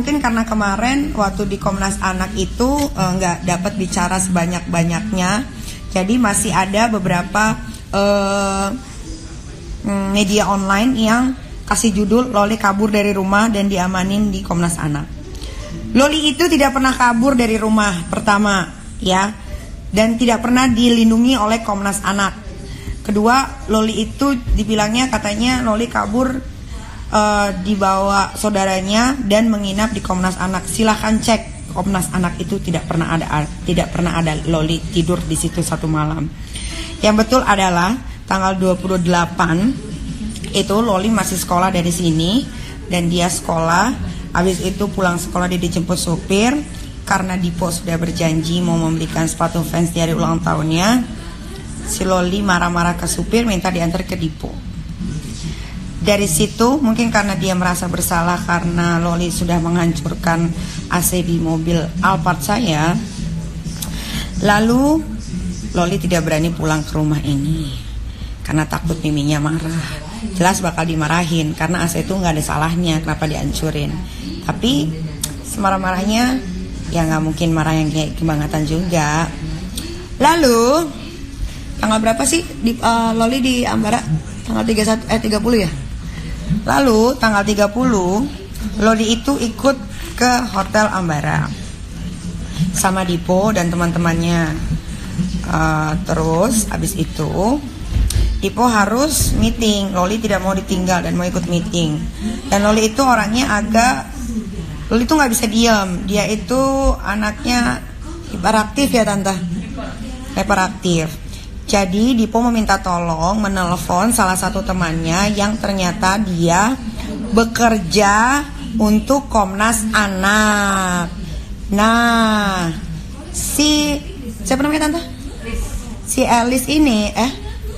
Mungkin karena kemarin waktu di Komnas Anak itu nggak dapat bicara sebanyak-banyaknya, jadi masih ada beberapa media online yang kasih judul Loli kabur dari rumah dan diamanin di Komnas Anak. Loli itu tidak pernah kabur dari rumah, pertama ya, dan tidak pernah dilindungi oleh Komnas Anak. Kedua, Loli itu dibilangnya katanya Loli kabur dibawa saudaranya dan menginap di Komnas Anak. Silahkan cek Komnas Anak itu tidak pernah ada Loli tidur di situ satu malam. Yang betul adalah tanggal 28 itu Loli masih sekolah dari sini dan dia sekolah. Habis itu pulang sekolah dia dijemput supir karena Dipo sudah berjanji mau membelikan sepatu fans di hari ulang tahunnya. Si Loli marah-marah ke supir minta diantar ke Dipo. Dari situ mungkin karena dia merasa bersalah karena Loli sudah menghancurkan AC di mobil Alphard saya. Lalu Loli tidak berani pulang ke rumah ini karena takut miminya marah. Jelas bakal dimarahin karena AC itu nggak ada salahnya, kenapa dihancurin. Tapi semarah-marahnya ya nggak mungkin marah yang kayak kebangetan juga. Lalu tanggal berapa sih Loli di Ambara? Tanggal 30 ya? Lalu tanggal 30 Loli itu ikut ke Hotel Ambara sama Dipo dan teman-temannya. Terus habis itu Dipo harus meeting, Loli tidak mau ditinggal dan mau ikut meeting. Dan Loli itu orangnya Loli itu nggak bisa diam. Dia itu anaknya hiperaktif ya tante, hiperaktif. Jadi Dipo meminta tolong menelpon salah satu temannya yang ternyata dia bekerja untuk Komnas Anak. Nah, siapa namanya tante? Si Elis ini,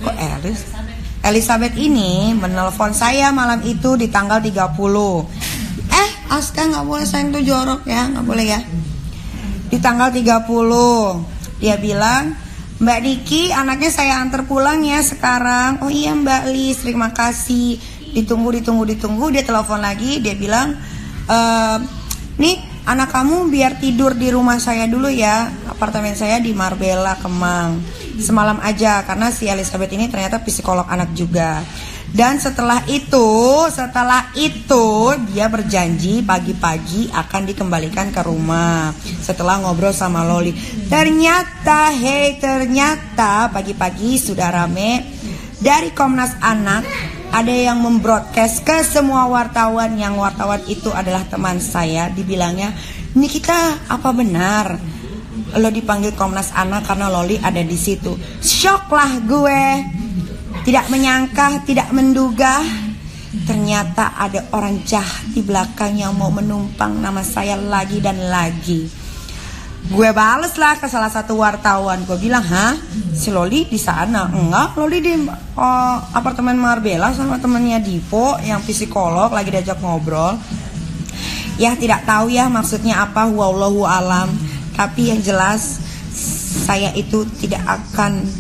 kok Elis? Elizabeth ini menelpon saya malam itu di tanggal 30. Aska nggak boleh sayang tuh jorok ya, nggak boleh ya. Di tanggal 30 dia bilang, Mbak Niki, anaknya saya antar pulang ya sekarang. Oh iya Mbak Lis, terima kasih. Ditunggu. Dia telepon lagi, dia bilang, nih anak kamu biar tidur di rumah saya dulu ya. Apartemen saya di Marbella, Kemang. Semalam aja, karena si Elizabeth ini ternyata psikolog anak juga. Dan setelah itu dia berjanji pagi-pagi akan dikembalikan ke rumah setelah ngobrol sama Loli. Ternyata pagi-pagi sudah rame dari Komnas Anak. Ada yang membroadcast ke semua wartawan, yang wartawan itu adalah teman saya. Dibilangnya, Nikita apa benar lo dipanggil Komnas Anak karena Loli ada di situ? Shock lah gue. Tidak menyangka, tidak menduga, ternyata ada orang jahat di belakang yang mau menumpang nama saya lagi dan lagi. Gue bales lah ke salah satu wartawan. Gue bilang, si Loli di sana? Enggak, Loli di apartemen Marbella sama temennya Dipo yang psikolog, lagi diajak ngobrol. Ya tidak tahu ya maksudnya apa, wallahu alam. Tapi yang jelas saya itu tidak akan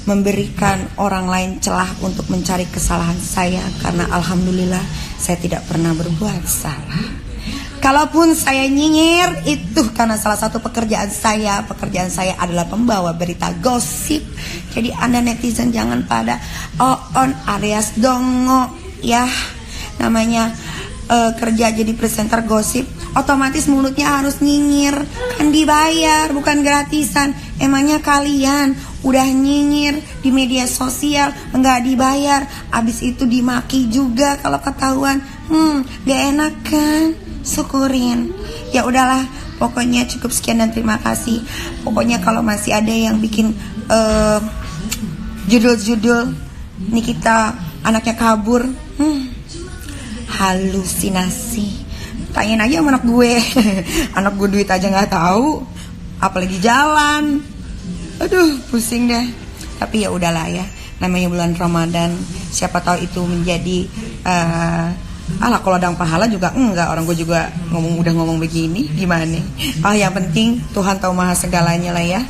memberikan orang lain celah untuk mencari kesalahan saya, karena alhamdulillah saya tidak pernah berbuat salah. Kalaupun saya nyinyir itu karena salah satu pekerjaan saya adalah pembawa berita gosip. Jadi Anda netizen jangan pada on alias dongo ya, namanya kerja jadi presenter gosip otomatis mulutnya harus nyinyir, kan dibayar bukan gratisan. Emangnya kalian udah nyinyir di media sosial nggak dibayar, abis itu dimaki juga kalau ketahuan, gak enak kan? Syukurin. Ya udahlah, pokoknya cukup sekian dan terima kasih. Pokoknya kalau masih ada yang bikin judul-judul Nikita anaknya kabur, halusinasi, tanyain aja sama anak gue. Anak gue duit aja nggak tahu, apalagi jalan. Aduh, pusing deh. Tapi ya udahlah ya, namanya bulan Ramadan, siapa tahu itu menjadi kalau ada pahala juga enggak. Orang gue juga udah ngomong begini, gimana? Yang penting Tuhan tahu maha segalanya lah ya.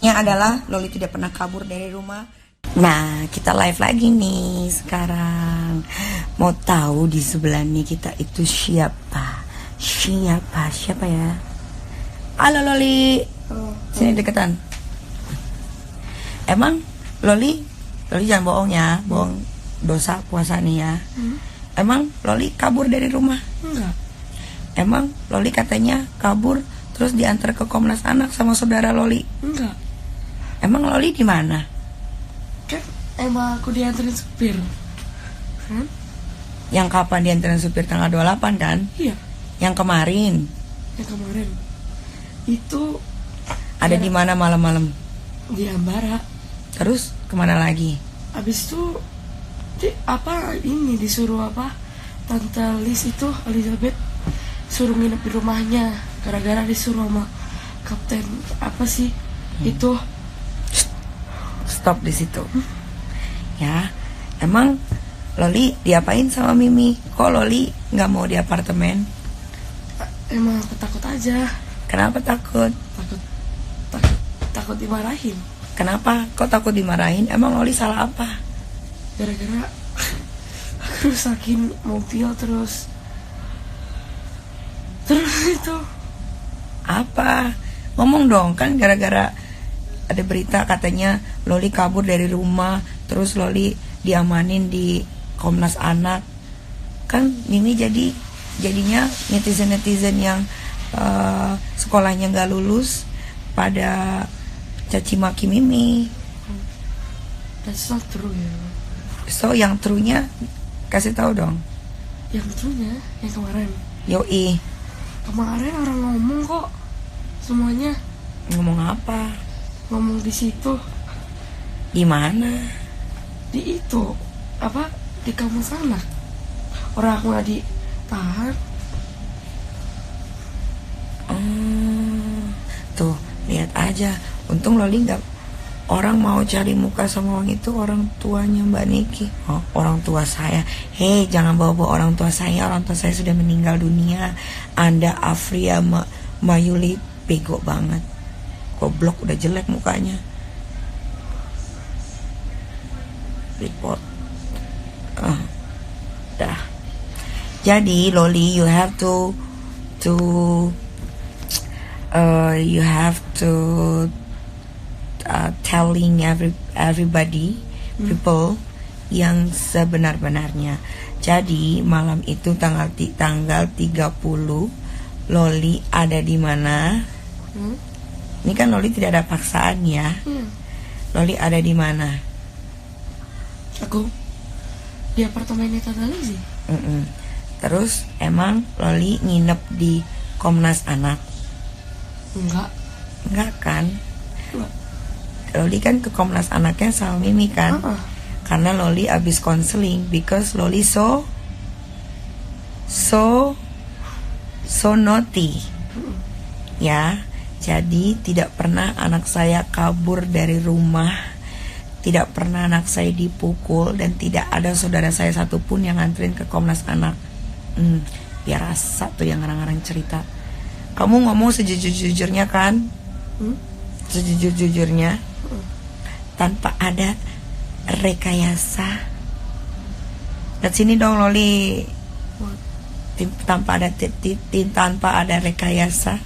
Yang adalah Loli tidak pernah kabur dari rumah. Nah, kita live lagi nih sekarang. Mau tahu di sebelah nih kita itu siapa? Siapa ya? Halo Loli. Sini deketan. Emang Loli jangan bohong ya, bohong dosa puasa nih ya. Emang Loli kabur dari rumah? Enggak. Emang Loli katanya kabur terus diantar ke Komnas Anak sama saudara Loli? Enggak. Emang Loli di mana? Kan emang aku dianterin supir. Kan? Yang kapan diantarin supir tanggal 28 kan? Iya. Yang kemarin. Yang kemarin. Itu Ada di mana malam-malam? di Ambara. Terus kemana lagi? Abis itu disuruh Tante Liz itu, Elizabeth, suruh nginep di rumahnya gara-gara disuruh sama kapten itu. Stop di situ. Ya, emang Loli diapain sama Mimi? Kok Loli nggak mau di apartemen? Emang aku takut aja. Kenapa takut? Takut dimarahin. Kenapa? Kok takut dimarahin? Emang Loli salah apa? Gara-gara aku rusakin mobil terus itu. Apa? Ngomong dong, kan gara-gara ada berita katanya Loli kabur dari rumah, terus Loli diamanin di Komnas Anak. Kan Mimi jadinya netizen yang sekolahnya nggak lulus pada caci maki Mimi. That's not true ya. So yang true-nya kasih tahu dong. Yang true-nya yang kemarin. Yoi. Kemarin orang ngomong kok semuanya. Ngomong apa? Ngomong di situ. Di mana? Di itu di kampung sana. Orang aku nggak ditahan. Tuh lihat aja. Untung Loli nggak. Orang mau cari muka sama orang itu orang tuanya Mbak Niki. Oh, orang tua saya. Hei, jangan bawa-bawa orang tua saya. Orang tua saya sudah meninggal dunia. Anda Afria Mayuli bego banget. Goblok, udah jelek mukanya. Report. Dah. Jadi Loli, you have to telling everybody, people yang sebenar-benarnya. Jadi malam itu tanggal 30 Loli ada di mana? Ini kan Loli tidak ada paksaan ya. Loli ada di mana? Aku di apartemennya Tante Liz. Terus emang Loli nginep di Komnas Anak? Enggak kan? Loli kan ke Komnas Anaknya sama Mimi kan? Karena Loli abis konseling, because Loli so naughty. Ya, jadi tidak pernah anak saya kabur dari rumah, tidak pernah anak saya dipukul, dan tidak ada saudara saya satupun yang nganterin ke Komnas Anak. Biar rasa tuh yang ngarang-ngarang cerita. Kamu ngomong sejujur-jujurnya kan? Sejujur-jujurnya, tanpa ada rekayasa. Lihat sini dong Loli. Tanpa ada rekayasa.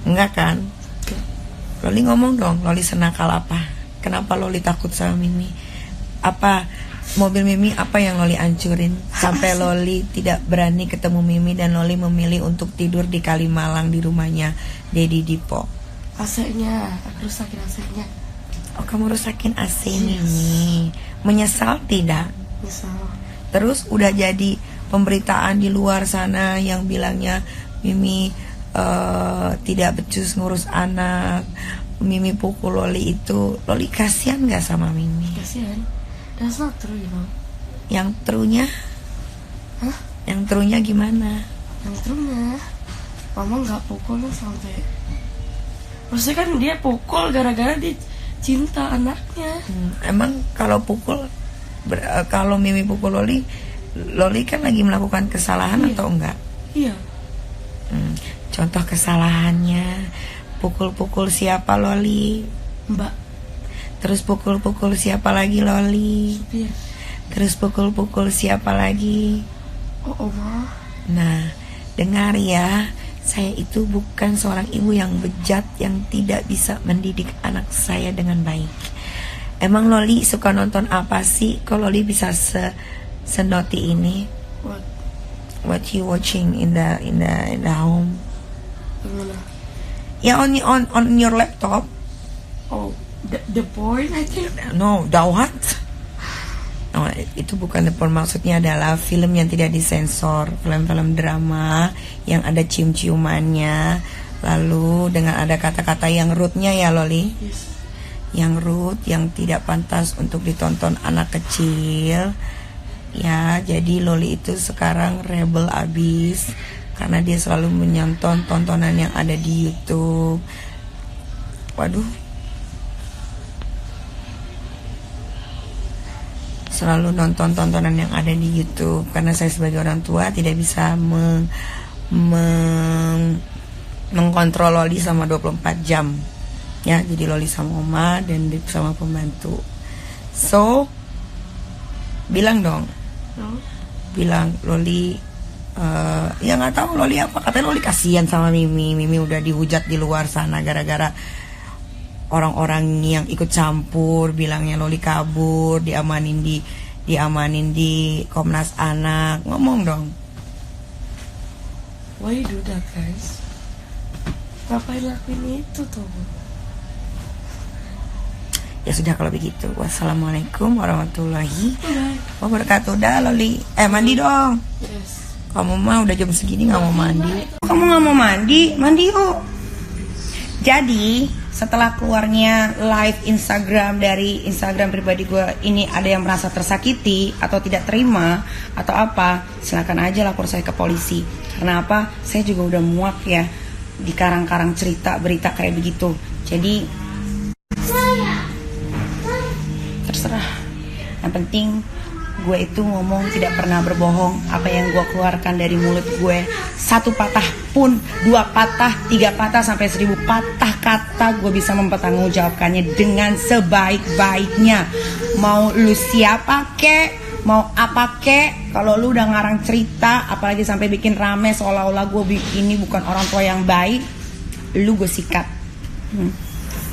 Enggak kan? Loli ngomong dong, Loli senakal apa? Kenapa Loli takut sama Mimi? Apa mobil Mimi apa yang Loli hancurin sampai Loli tidak berani ketemu Mimi dan Loli memilih untuk tidur di Kalimalang di rumahnya Dedi Dipo? AC-nya, aku rusakin AC-nya. Oh, kamu rusakin AC Mimi. Menyesal tidak? Menyesal. Terus udah jadi pemberitaan di luar sana yang bilangnya Mimi tidak becus ngurus anak, Mimi pukul Loli itu. Loli kasihan gak sama Mimi? Kasihan. That's not true, you know. Yang trunya? Yang trunya gimana? Yang trunya Mama gak pukul sampai. Maksudnya kan dia pukul gara-gara dia cinta anaknya. Emang kalau kalau Mimi pukul Loli kan lagi melakukan kesalahan atau enggak? Iya. Contoh kesalahannya, pukul-pukul siapa Loli? Mbak. Terus pukul-pukul siapa lagi Loli? Supir. Terus pukul-pukul siapa lagi? Oh, Oma. Nah, dengar ya, saya itu bukan seorang ibu yang bejat yang tidak bisa mendidik anak saya dengan baik. Emang Loli suka nonton apa sih? Kok Loli bisa senoti ini? What you watching in the home? Gimana? Ya on your laptop. Oh, the porn I think. No, the what? Oh, itu bukan the porn, maksudnya adalah film yang tidak disensor, film-film drama yang ada cium-ciumannya, lalu dengan ada kata-kata yang rude-nya ya Loli. Yes. Yang rude, yang tidak pantas untuk ditonton anak kecil. Ya, jadi Loli itu sekarang rebel abis karena dia selalu menonton tontonan yang ada di YouTube. Waduh. Selalu nonton tontonan yang ada di YouTube karena saya sebagai orang tua tidak bisa mengkontrol Loli sama 24 jam. Ya, jadi Loli sama oma dan sama pembantu. So, bilang dong. No? Bilang Loli ya nggak tahu Loli apa, katanya Loli kasihan sama Mimi udah dihujat di luar sana gara-gara orang-orang yang ikut campur, bilangnya Loli kabur, diamanin di Komnas Anak. Ngomong dong. Why you do that, guys? Ngapain lakuin itu tuh? Ya sudah kalau begitu. Wassalamualaikum warahmatullahi wabarakatuh. Dah Loli, mandi dong. Yes. Kamu mah udah jam segini nggak mau mandi. Kamu nggak mau mandi? Mandi yuk. Jadi setelah keluarnya live Instagram dari Instagram pribadi gue ini, ada yang merasa tersakiti atau tidak terima atau apa, silakan aja lapor saya ke polisi. Karena apa? Saya juga udah muak ya di karang-karang cerita berita kayak begitu. Jadi terserah. Yang penting gue itu ngomong tidak pernah berbohong. Apa yang gue keluarkan dari mulut gue, satu patah pun, dua patah, tiga patah, sampai 1000 patah kata, gue bisa mempertanggungjawabkannya dengan sebaik-baiknya. Mau lu siapa kek, mau apa kek, kalau lu udah ngarang cerita apalagi sampai bikin rame seolah-olah gue ini bukan orang tua yang baik, lu gue sikat.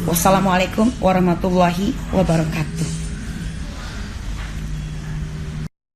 Wassalamualaikum warahmatullahi wabarakatuh.